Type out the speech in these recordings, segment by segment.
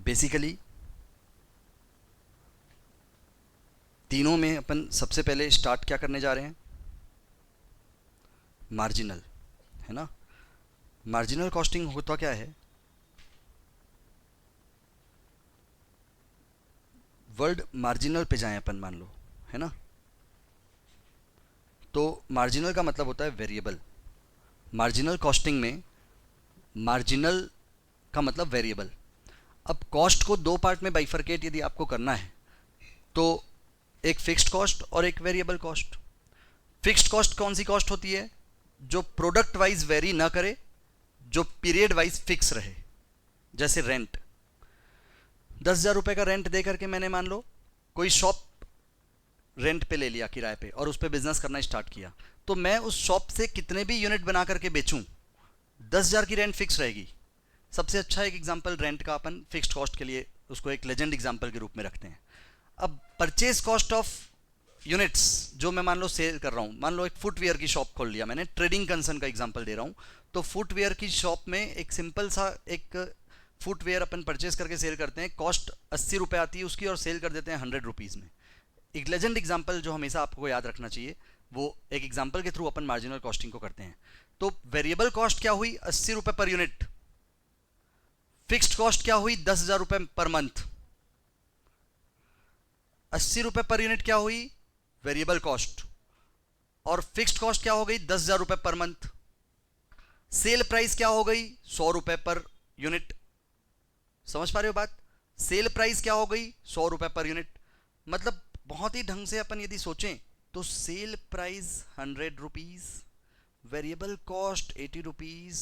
Basically तीनों में अपन सबसे पहले स्टार्ट क्या करने जा रहे हैं, मार्जिनल, है ना। मार्जिनल कॉस्टिंग होता क्या है, वर्ड मार्जिनल पे जाएं अपन, मान लो, है ना। तो मार्जिनल का मतलब होता है वेरिएबल। मार्जिनल कॉस्टिंग में मार्जिनल का मतलब वेरिएबल। अब कॉस्ट को दो पार्ट में बाइफरकेट यदि आपको करना है तो एक फिक्स्ड कॉस्ट और एक वेरिएबल कॉस्ट। फिक्स्ड कॉस्ट कौन सी कॉस्ट होती है, जो प्रोडक्ट वाइज वेरी ना करे, जो पीरियड वाइज फिक्स रहे। जैसे रेंट, 10,000 रुपए का रेंट दे करके मैंने मान लो कोई शॉप रेंट पे ले लिया, किराए पे, और उस पर बिजनेस करना स्टार्ट किया, तो मैं उस शॉप से कितने भी यूनिट बना करके बेचूं, 10,000 की रेंट फिक्स रहेगी। सबसे अच्छा एक एग्जांपल रेंट का अपन फिक्स्ड कॉस्ट के लिए उसको एक लेजेंड एग्जांपल के रूप में रखते हैं। अब परचेज कॉस्ट ऑफ यूनिट्स जो मैं मान लो सेल कर रहा हूं, मान लो एक फुटवेयर की शॉप खोल लिया मैंने, ट्रेडिंग कंसर्न का एग्जांपल दे रहा हूं। तो फुटवेयर की शॉप में एक सिंपल सा एक फुटवेयर अपन परचेज करके सेल करते हैं, कॉस्ट 80 रुपए आती है उसकी, और सेल कर देते हैं 100 रुपीज़ में। एक लेजेंड एग्जांपल जो हमेशा आपको याद रखना चाहिए, वो एक एग्जांपल के थ्रू अपन मार्जिनल कॉस्टिंग को करते हैं। तो वेरिएबल कॉस्ट क्या हुई, 80 रुपए पर यूनिट। फिक्स्ड कॉस्ट क्या हुई, 10,000 रुपए पर मंथ। 80 रुपए पर यूनिट क्या हुई, वेरिएबल कॉस्ट, और फिक्स्ड कॉस्ट क्या हो गई, 10,000 रुपए पर मंथ। सेल प्राइस क्या हो गई, 100 रुपए पर यूनिट। समझ पा रहे हो बात, सेल प्राइस क्या हो गई, 100 रुपए पर यूनिट। मतलब बहुत ही ढंग से अपन यदि सोचें तो sale price 100 rupees, variable cost 80 rupees,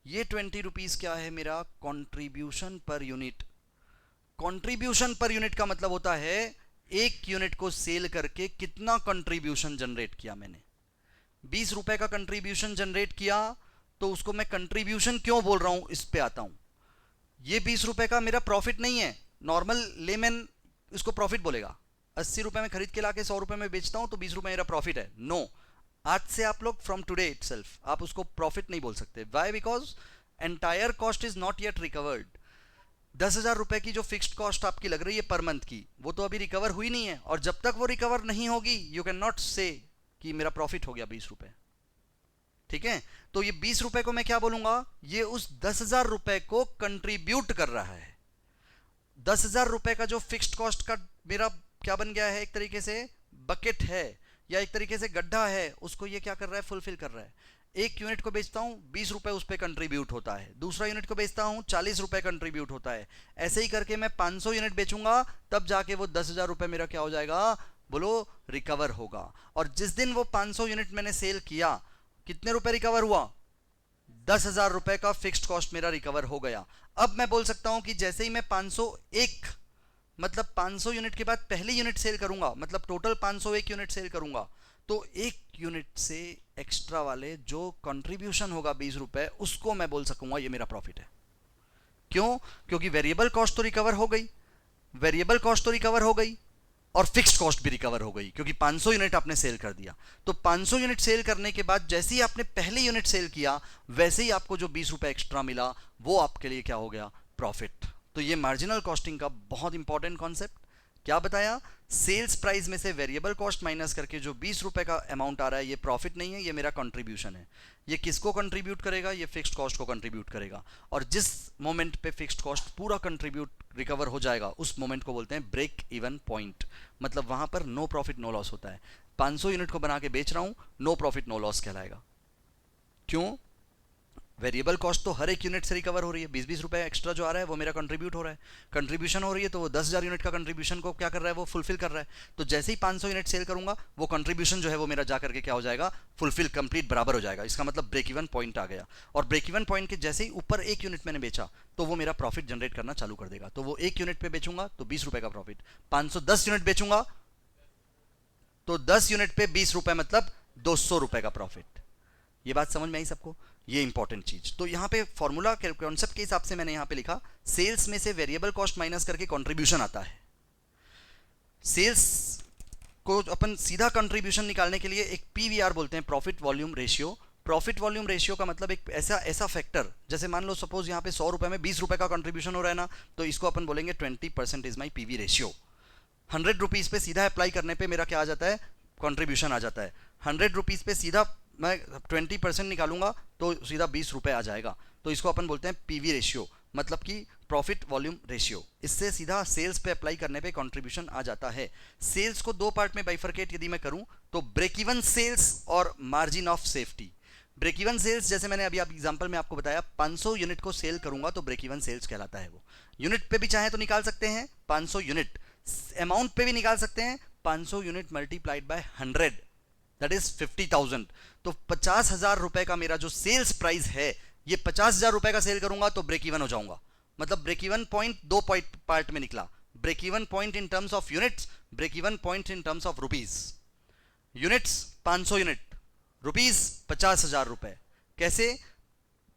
ये 20 रुपीज क्या है मेरा, contribution per unit. Contribution per unit का मतलब होता है एक यूनिट को सेल करके कितना कंट्रीब्यूशन जनरेट किया मैंने। 20 रुपए का कंट्रीब्यूशन जनरेट किया, तो उसको मैं कंट्रीब्यूशन क्यों बोल रहा हूं, इस पे आता हूं। ये 20 रुपए का मेरा प्रॉफिट नहीं है, नॉर्मल लेमैन इसको प्रॉफिट बोलेगा। 80 रुपए में खरीद के लाके 100 रुपए में बेचता हूं तो 20 रुपए मेरा प्रॉफिट है। नो, आज से आप लोग फ्रॉम टुडे इटसेल्फ आप उसको प्रॉफिट नहीं बोल सकते। Why, because entire cost is not yet recovered. 10,000 रुपए की जो फिक्स्ड कॉस्ट आपकी लग रही है पर मंथ की, वो तो अभी रिकवर हुई नहीं है, और जब तक वो रिकवर नहीं होगी यू कैन नॉट से कि मेरा प्रॉफिट हो गया 20 रुपए। ठीक है, तो ये 20 रुपए को मैं क्या बोलूंगा, ये उस 10,000 रुपए को कंट्रीब्यूट कर रहा है। 10,000 रुपए का जो फिक्स्ड कॉस्ट का मेरा क्या बन गया है, एक तरीके से बकेट है या एक तरीके से गड्ढा है, उसको ये क्या कर रहा है, फुलफिल कर रहा है। एक यूनिट को बेचता हूं, 20 रुपए उस पर कंट्रीब्यूट होता है। दूसरा यूनिट को बेचता हूं, 40 रुपए कंट्रीब्यूट होता है। ऐसे ही करके मैं 500 यूनिट बेचूंगा, तब जाके वो 10,000 रुपए मेरा क्या हो जाएगा, बोलो, रिकवर होगा। और जिस दिन वो 500 यूनिट मैंने सेल किया, कितने रुपए रिकवर हुआ, 10,000 रुपए का फिक्स्ड कॉस्ट मेरा रिकवर हो गया। अब मैं बोल सकता हूं कि जैसे ही मैं 501 मतलब 500 यूनिट के बाद पहली यूनिट सेल करूंगा, मतलब टोटल 501 यूनिट सेल करूंगा, तो एक यूनिट से एक्स्ट्रा वाले जो कंट्रीब्यूशन होगा 20 रुपए, उसको मैं बोल सकूंगा ये मेरा प्रॉफिट है। क्यों, क्योंकि वेरिएबल कॉस्ट तो रिकवर हो गई, वेरिएबल कॉस्ट तो रिकवर हो गई, और फिक्स्ड कॉस्ट भी रिकवर हो गई, क्योंकि 500 यूनिट आपने सेल कर दिया। तो 500 यूनिट सेल करने के बाद जैसे ही आपने पहली यूनिट सेल किया, वैसे ही आपको जो 20 रुपए एक्स्ट्रा मिला, वो आपके लिए क्या हो गया, प्रॉफिट। तो ये मार्जिनल कॉस्टिंग का बहुत इंपॉर्टेंट कॉन्सेप्ट। क्या बताया, सेल्स प्राइस में से वेरिएबल कॉस्ट माइनस करके जो 20 रुपए का अमाउंट आ रहा है, ये प्रॉफिट नहीं है, ये मेरा कंट्रीब्यूशन है। ये किसको कंट्रीब्यूट करेगा, ये फिक्स्ड कॉस्ट को कंट्रीब्यूट करेगा। और जिस मोमेंट पे फिक्स्ड कॉस्ट पूरा कंट्रीब्यूट रिकवर हो जाएगा, उस मोमेंट को बोलते हैं ब्रेक इवन पॉइंट। मतलब वहां पर नो प्रॉफिट नो लॉस होता है। 500 यूनिट को बना के बेच रहा हूं, नो प्रॉफिट नो लॉस कहलाएगा। क्यों, वेरिएबल कॉस्ट तो हर एक यूनिट से रिकवर हो रही है। 20-20 रुपए एक्स्ट्रा जो आ रहा है वो मेरा कंट्रीब्यूट हो रहा है, कंट्रीब्यूशन हो रही है, तो वो 10,000 यूनिट का कंट्रीब्यूशन को क्या कर रहा है, वो फुलफिल कर रहा है। तो जैसे ही 500 यूनिट सेल करूंगा, वो कंट्रीब्यूशन जो है वो मेरा जा करके क्या हो जाएगा, फुलफिल, कंप्लीट, बराबर हो जाएगा। इसका मतलब ब्रेक इवन पॉइंट आ गया। और ब्रेक इवन पॉइंट के जैसे ही ऊपर एक यूनिट मैंने बेचा, तो वो मेरा प्रॉफिट जनरेट करना चालू कर देगा। तो वो एक यूनिट पे बेचूंगा तो 20 रुपए का प्रॉफिट, 510 यूनिट बेचूंगा तो 10 यूनिट पे 20 रुपए, मतलब 200 रुपए का प्रॉफिट। ये बात समझ में आई सबको, ये इंपॉर्टेंट चीज। तो यहां पे फॉर्मूला कॉन्सेप्ट के हिसाब से मैंने यहां पे लिखा, सेल्स में से वेरिएबल कॉस्ट माइनस करके कंट्रीब्यूशन आता है। सेल्स को अपन सीधा कंट्रीब्यूशन निकालने के लिए एक पीवीआर बोलते हैं, profit volume ratio, profit volume ratio का मतलब एक ऐसा फैक्टर, जैसे मान लो सपोज यहाँ पे 100 रुपए में 20 रुपए का कंट्रीब्यूशन हो रहा है ना, तो इसको अपन बोलेंगे 20% is my PV ratio. 100 rupees पे सीधा अप्लाई करने पे मेरा क्या आ जाता है, कंट्रीब्यूशन आ जाता है। 100 रुपीज पे सीधा मैं 20% निकालूंगा तो सीधा 20 रुपए आ जाएगा, तो इसको अपन बोलते हैं पीवी रेशियो, मतलब कि प्रॉफिट वॉल्यूम रेशियो। इससे सीधा सेल्स पे अप्लाई करने पे कंट्रीब्यूशन आ जाता है। सेल्स को दो पार्ट में बाइफरकेट यदि मैं करूं तो ब्रेक इवन सेल्स और margin of safety. Break even sales, जैसे मैंने अभी आप एग्जांपल में आपको बताया, 500 यूनिट को सेल करूंगा तो ब्रेक इवन सेल्स कहलाता है। वो यूनिट पे भी चाहे तो निकाल सकते हैं 500 यूनिट, अमाउंट पे भी निकाल सकते हैं 500 unit multiplied by 100, that is 50,000। तो 50,000 रुपए का मेरा जो सेल्स प्राइस है, ये 50,000 रुपए का सेल करूंगा तो ब्रेक इवन हो जाऊंगा। मतलब ब्रेक इवन पॉइंट दो पार्ट में निकला, break even point in terms of units, break even point in terms of rupees. Units 500 unit, rupees 50,000 रुपए। कैसे?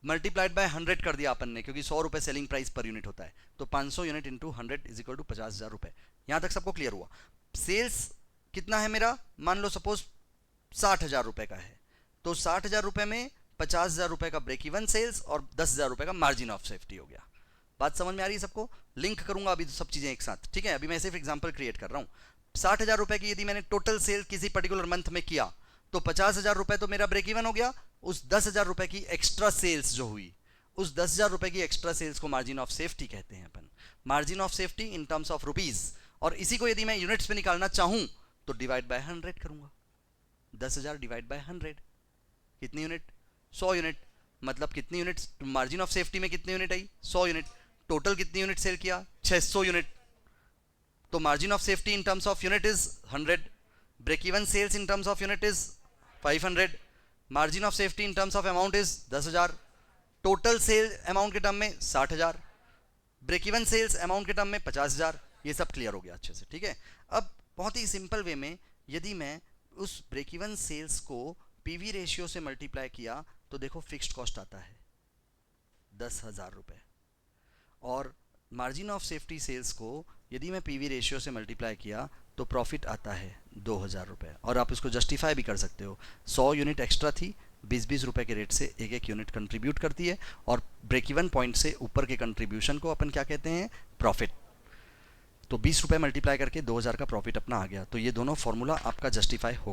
मल्टीप्लाइड बाय 100 कर दिया अपन ने, क्योंकि 100 रुपए सेलिंग प्राइस पर यूनिट होता है। तो 500 unit into 100 is equal to 50,000 रुपए। यहां तक सबको क्लियर हुआ? सेल्स कितना है मेरा, मान लो सपोज 60,000 रुपए का है, तो 60,000 रुपए में 50,000 रुपए का ब्रेक इवन सेल्स और 10,000 रुपए का मार्जिन ऑफ सेफ्टी हो गया। बात समझ में आ रही है सबको? लिंक करूंगा अभी तो सब चीजें एक साथ, ठीक है? अभी मैं सिर्फ एग्जांपल क्रिएट कर रहा हूं। 60,000 रुपए की यदि मैंने टोटल सेल किसी पर्टिकुलर मंथ में किया तो 50,000 रुपए तो मेरा ब्रेक इवन हो गया। उस 10,000 रुपए की एक्स्ट्रा सेल्स जो हुई, उस 10,000 रुपए की एक्स्ट्रा सेल्स को मार्जिन ऑफ सेफ्टी कहते हैं अपन। Margin of safety in terms of rupees, और इसी को यदि मैं यूनिट्स में निकालना चाहूं तो डिवाइड बाय 100 करूंगा। 10,000 डिवाइड बाय 100 कितनी यूनिट? 100 यूनिट। मतलब कितनी यूनिट मार्जिन ऑफ सेफ्टी में कितनी यूनिट आई? 100 यूनिट। टोटल कितनी यूनिट सेल किया? 600 यूनिट। तो margin of safety in terms of unit is 100, break even sales in terms of unit is 500, margin of safety in terms of amount is 10,000, total sale amount के term में 60,000, break even sales amount के term में 50,000। ये सब clear हो गया अच्छे से, ठीक है? अब बहुत ही सिंपल वे में यदि मैं उस ब्रेक इवन सेल्स को पीवी रेशियो से मल्टीप्लाई किया तो देखो फिक्स्ड कॉस्ट आता है 10,000 रुपए, और मार्जिन ऑफ सेफ्टी सेल्स को यदि मैं पीवी रेशियो से मल्टीप्लाई किया तो प्रॉफिट आता है 2,000 रुपए। और आप इसको जस्टिफाई भी कर सकते हो, 100 यूनिट एक्स्ट्रा थी, 20-20 रुपए के रेट से एक एक यूनिट कंट्रीब्यूट करती है, और ब्रेक इवन पॉइंट से ऊपर के कंट्रीब्यूशन को अपन क्या कहते हैं? प्रॉफिट। तो 20 रुपए मल्टीप्लाई करके 2,000 का प्रॉफिट अपना आ गया। तो ये दोनों फॉर्मूला आपका जस्टिफाई हो